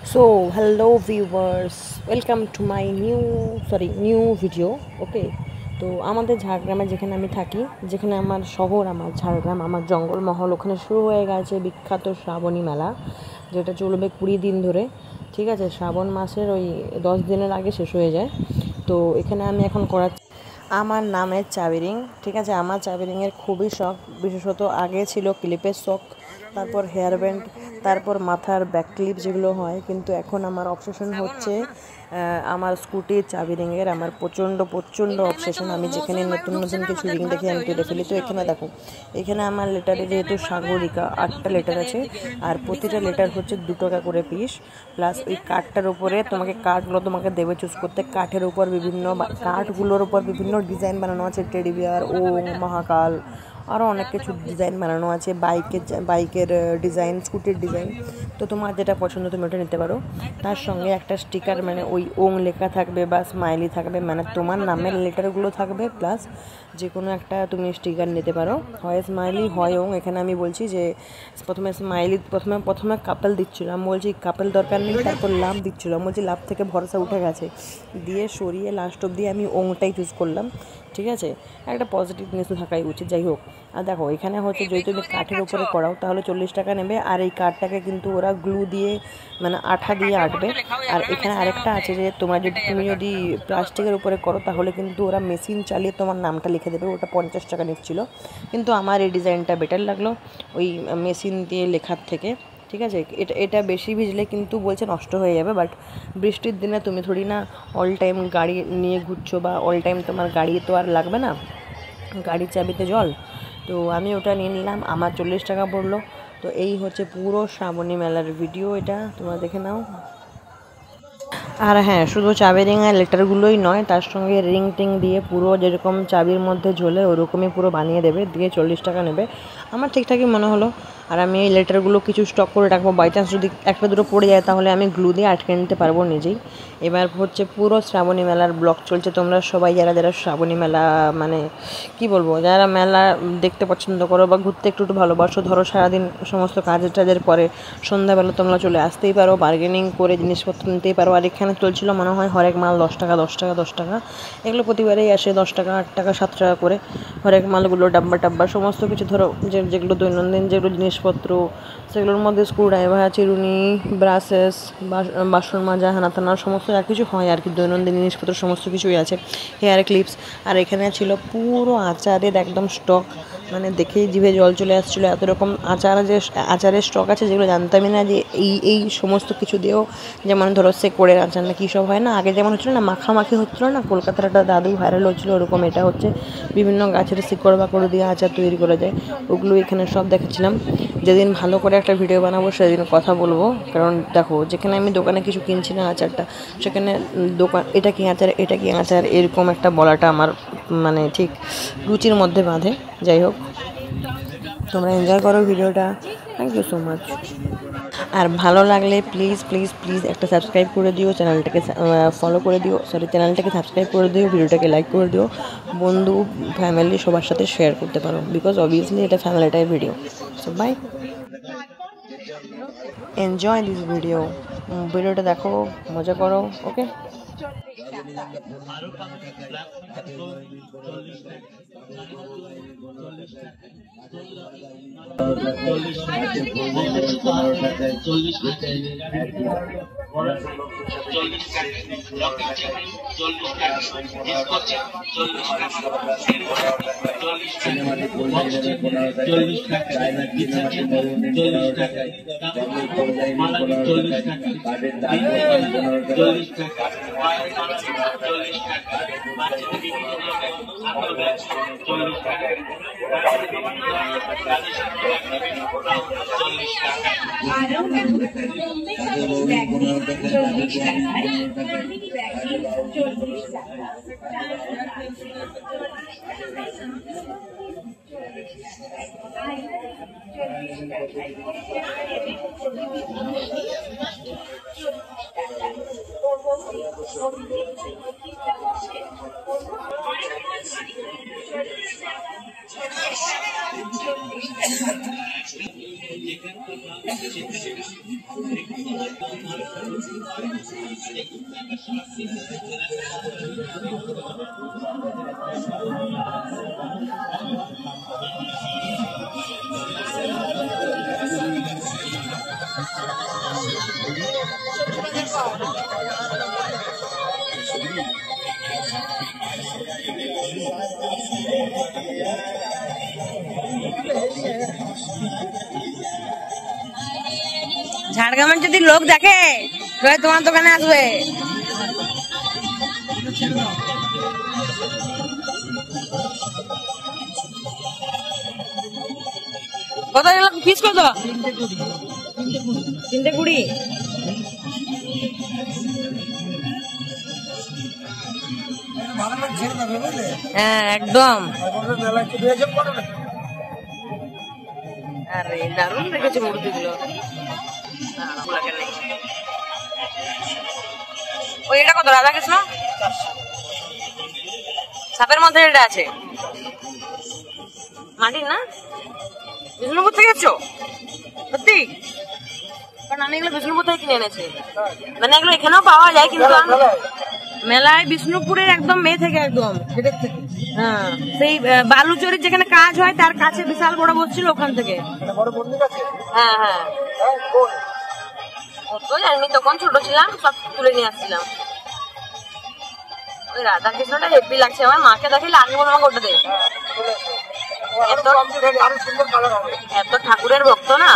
So hello viewers, welcome to my new video. Okay, তো আমাদের ঝাড়গ্রামে যেখানে আমি থাকি, যেখানে আমার শহর, আমার ঝাড়গ্রাম, আমার জঙ্গলমহল, ওখানে শুরু হয়ে গেছে বিখ্যাত শ্রাবণী মেলা, যেটা চলবে 20 দিন ধরে। ঠিক আছে, শ্রাবণ মাসের ওই 10 দিনের আগে শেষ হয়ে যায়। তো এখানে আমি এখন করাচ্ছি আমার নামের চাবি রিং। ঠিক আছে, আমার চাবি রিংয়ের খুবই শখ, বিশেষত আগে ছিল ক্লিপের শখ, তারপর হেয়ার ব্যান্ড, তারপর মাথার ব্যাক ক্লিপ যেগুলো হয়, কিন্তু এখন আমার অবসেশন হচ্ছে আমার স্কুটির চাবি রিংয়ের। আমার প্রচণ্ড অবসেশন। আমি যেখানে নতুন কিছু রিং দেখে আমি কেটে ফেলি। তো এখানে দেখো, এখানে আমার লেটারে যেহেতু সাগরিকা 8টা লেটার আছে, আর প্রতিটা লেটার হচ্ছে 2 টাকা করে পিস, প্লাস ওই কার্ডটার উপরে কার্ডগুলো তোমাকে দেবে চুজ করতে। কাঠের উপর কাঠগুলোর উপর বিভিন্ন ডিজাইন বানানো আছে, টেডি বিয়ার, ওম, মহাকাল, আরও অনেক কিছু ডিজাইন বানানো আছে, বাইকের ডিজাইন, স্কুটির ডিজাইন। তো তোমার যেটা পছন্দ তুমি ওটা নিতে পারো। তার সঙ্গে একটা স্টিকার, মানে ওই ওং লেখা থাকবে বা স্মাইলি থাকবে, মানে তোমার নামের লেটারগুলো থাকবে, প্লাস যে কোনো একটা তুমি স্টিকার নিতে পারো, হয় স্মাইলি হয় ওং। এখানে আমি বলছি যে প্রথমে স্মাইলি, প্রথমে কাপেল দিচ্ছিলো, আমি বলছি কাপেল দরকার নেই, তারপর লাভ দিচ্ছিলো, আমি বলছি লাভ থেকে ভরসা উঠে গেছে, দিয়ে সরিয়ে লাস্ট অব্দি আমি ওংটাই চুজ করলাম। ঠিক আছে, একটা পজিটিভ জিনিস তো থাকাই উচিত। যাই হোক, আর দেখো এখানে হচ্ছে যদি তুমি কাঠের উপরে করাও তাহলে 40 টাকা নেবে, আর এই কাঠটাকে কিন্তু ওরা গ্লু দিয়ে, মানে আঠা দিয়ে আঁটবে। আর এখানে আরেকটা আছে যে তুমি যদি প্লাস্টিকের উপরে করো তাহলে কিন্তু ওরা মেশিন চালিয়ে তোমার নামটা লিখে দেবে, ওটা 50 টাকা নিচ্ছিল। কিন্তু আমার এই ডিজাইনটা বেটার লাগলো ওই মেশিন দিয়ে লেখার থেকে। ঠিক আছে, এটা বেশি ভিজলে কিন্তু বলছে নষ্ট হয়ে যাবে, বাট বৃষ্টির দিনে তুমি থোড়ি না অল টাইম গাড়ি নিয়ে ঘুরছো, বা অল টাইম তোমার গাড়ি তো আর লাগবে না, গাড়ির চাবিতে জল। তো আমি ওটা নিয়ে নিলাম, আমার 40 টাকা পড়লো। তো এই হচ্ছে পুরো শ্রাবণী মেলার ভিডিও, এটা তোমরা দেখে নাও। আর হ্যাঁ, শুধু চাবি রিং আর লেটারগুলোই নয়, তার সঙ্গে রিং টিং দিয়ে পুরো যেরকম চাবির মধ্যে ঝোলে ওরকমই পুরো বানিয়ে দেবে, দিয়ে 40 টাকা নেবে। আমার ঠিকঠাকই মনে হলো। আর আমি এই লেটারগুলো কিছু স্টক করে রাখবো, বাই চান্স যদি একটা দুটো পড়ে যায় তাহলে আমি গ্লু দিয়ে আটকে নিতে পারবো নিজেই। এবার হচ্ছে পুরো শ্রাবণী মেলার ব্লগ চলছে। তোমরা সবাই যারা শ্রাবণী মেলা, মানে কি বলবো, যারা মেলা দেখতে পছন্দ করো বা ঘুরতে একটু ভালোবাসো, ধরো সারাদিন সমস্ত কাজের পরে সন্ধ্যাবেলা তোমরা চলে আসতেই পারো, বার্গেনিং করে জিনিসপত্র নিতেই পারো। আর এখানে চলছিল মনে হয় হরেক মাল 10 টাকা 10 টাকা 10 টাকা, এগুলো প্রতিবারেই আসে 10 টাকা 8 টাকা 7 টাকা করে। হরেক মালগুলো ডাব্বা সমস্ত কিছু, ধরো যেগুলো দৈনন্দিন যেগুলো জিনিসপত্র, সেগুলোর মধ্যে স্ক্রুড্রাইভার, চিরুনি, ব্রাশেস, বাসন মাজা, হানা টানা সমস্ত যা কিছু হয় আর কি, দৈনন্দিন জিনিসপত্র সমস্ত কিছুই আছে, হেয়ার ক্লিপস। আর এখানে ছিল পুরো আচারের একদম স্টক, মানে দেখেই জিভে জল চলে আসছিলো, এত রকম আচারের স্টক আছে যেগুলো জানতামই না যে এই সমস্ত কিছু দিয়েও, যেমন ধরো করে আচার না কী সব হয় না, আগে যেমন হচ্ছিলো না মাখামাখি হচ্ছিলো না, কলকাতার একটা দাদু ভাইরাল হচ্ছিলো, ওরকম এটা হচ্ছে বিভিন্ন গাছের শিকড় বাকড় দিয়ে আচার তৈরি করা যায়, ওগুলো এখানে সব দেখাচ্ছিলাম। যেদিন ভালো করে একটা ভিডিও বানাবো সেদিন কথা বলবো, কারণ দেখো যেখানে আমি দোকানে কিছু কিনছি না আচারটা, সেখানে দোকান এটা কি আচার এরকম একটা বলাটা আমার মানে ঠিক রুচির মধ্যে বাঁধে। যাই হোক, তোমরা এনজয় করো ভিডিওটা। Thank you so much. আর ভালো লাগলে প্লিজ একটা সাবস্ক্রাইব করে দিও, চ্যানেলটাকে ফলো করে দিও, চ্যানেলটাকে সাবস্ক্রাইব করে দিও, ভিডিওটাকে লাইক করে দিও, বন্ধু ফ্যামিলি সবার সাথে শেয়ার করতে পারো, বিকজ অবভিয়াসলি এটা family type video. So bye, enjoy this ভিডিওটা দেখো, মজা করো। ওকে, ঝাড়গ্রামের যদি লোক দেখে তোমার দোকানে আসবে। কত পিস কত? 320। হ্যাঁ একদম। আরে দারুণ রেখেছে মূর্তিগুলো। ওই এটা কত? রাধাকৃষ্ণ সাপের মধ্যে এটা আছে, মাটির না? বিষ্ণুপুর থেকে এসছো সত্যি? কারণ আমি এগুলো বিষ্ণুপুর থেকে কিনে এনেছি, মানে এগুলো এখানেও পাওয়া যায় কিন্তু মেলায় বিষ্ণুপুরের একদম থেকে একদম হ্যাঁ সেই বালুচরির যেখানে কাজ হয় তার কাছে বিশাল বড় বসছিল, ওখান থেকে। হ্যাঁ হ্যাঁ আমি তখন ছোট ছিলাম, সব তুলে নিয়ে আসছিলাম। ওই রাধা কৃষ্ণটা হেভি লাগছে আমার, মাকে দেখাইলে আগে বলবো আমাকে ওটা দে। এত ঠাকুরের ভক্ত না।